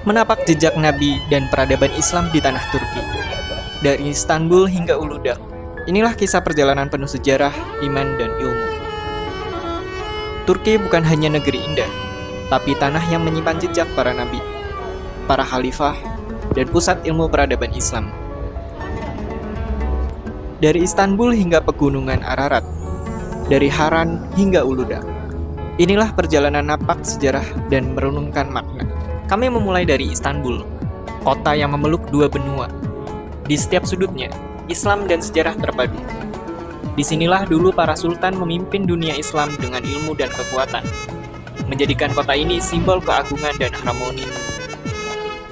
Menapak jejak Nabi dan peradaban Islam di tanah Turki. Dari Istanbul hingga Uludag, inilah kisah perjalanan penuh sejarah, iman, dan ilmu. Turki bukan hanya negeri indah, tapi tanah yang menyimpan jejak para nabi, para khalifah, dan pusat ilmu peradaban Islam. Dari Istanbul hingga pegunungan Ararat, dari Haran hingga Uludag, inilah perjalanan napak sejarah dan merenungkan makna. Kami memulai dari Istanbul, kota yang memeluk dua benua. Di setiap sudutnya, Islam dan sejarah terpadu. Disinilah dulu para sultan memimpin dunia Islam dengan ilmu dan kekuatan, menjadikan kota ini simbol keagungan dan harmoni.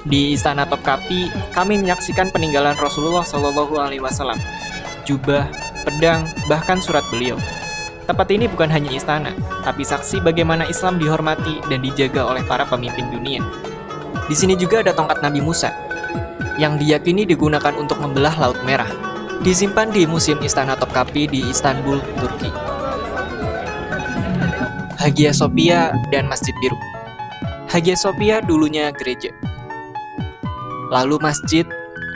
Di Istana Topkapi, kami menyaksikan peninggalan Rasulullah SAW, jubah, pedang, bahkan surat beliau. Tempat ini bukan hanya istana, tapi saksi bagaimana Islam dihormati dan dijaga oleh para pemimpin dunia. Di sini juga ada tongkat Nabi Musa, yang diyakini digunakan untuk membelah Laut Merah. Disimpan di Museum Istana Topkapi di Istanbul, Turki. Hagia Sophia dan Masjid Biru. Hagia Sophia dulunya gereja, lalu masjid,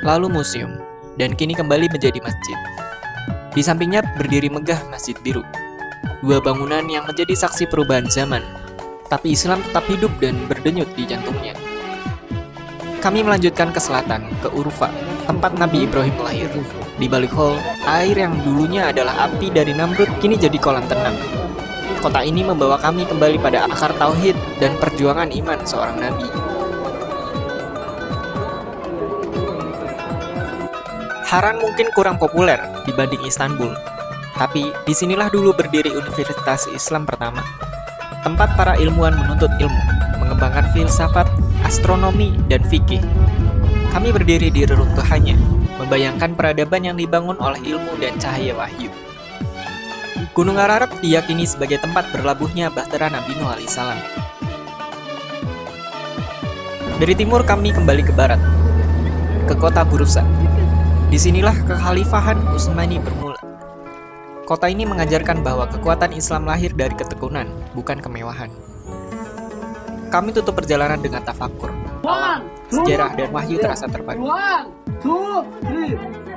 lalu museum, dan kini kembali menjadi masjid. Di sampingnya berdiri megah Masjid Biru, dua bangunan yang menjadi saksi perubahan zaman, tapi Islam tetap hidup dan berdenyut di jantungnya. Kami melanjutkan ke selatan, ke Urfa, tempat Nabi Ibrahim lahir. Di balik hall, air yang dulunya adalah api dari Namrud kini jadi kolam tenang. Kota ini membawa kami kembali pada akar tauhid dan perjuangan iman seorang nabi. Haran mungkin kurang populer dibanding Istanbul, tapi disinilah dulu berdiri Universitas Islam pertama. Tempat para ilmuwan menuntut ilmu, mengembangkan filsafat, astronomi, dan fikih. Kami berdiri di reruntuhannya, membayangkan peradaban yang dibangun oleh ilmu dan cahaya wahyu. Gunung Ararat diyakini sebagai tempat berlabuhnya bahtera Nabi Nuh alaihissalam. Dari timur kami kembali ke barat, ke kota Bursa. Disinilah kekhalifahan Utsmani bermula. Kota ini mengajarkan bahwa kekuatan Islam lahir dari ketekunan, bukan kemewahan. Kami tutup perjalanan dengan tafakur. Alam, sejarah, dan wahyu terasa terpadu.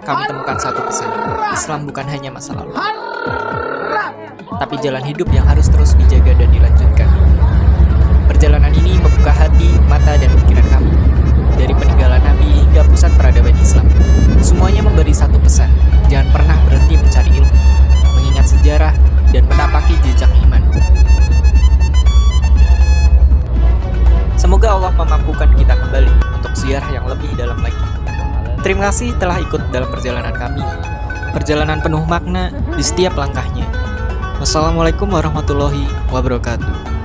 Kami temukan satu pesan: Islam bukan hanya masa lalu, tapi jalan hidup yang harus terus dijaga dan dilanjutkan. Perjalanan ini membuka hati, mata, dan pikiran kami. Dari peninggalan Nabi hingga pusat peradaban Islam, semuanya memberi satu pesan: jangan pernah berhenti mencari ilmu, mengingat sejarah, dan menapaki jejak iman. Semoga Allah memampukan kita kembali untuk ziarah yang lebih dalam lagi. Terima kasih telah ikut dalam perjalanan kami. Perjalanan penuh makna di setiap langkahnya. Wassalamualaikum warahmatullahi wabarakatuh.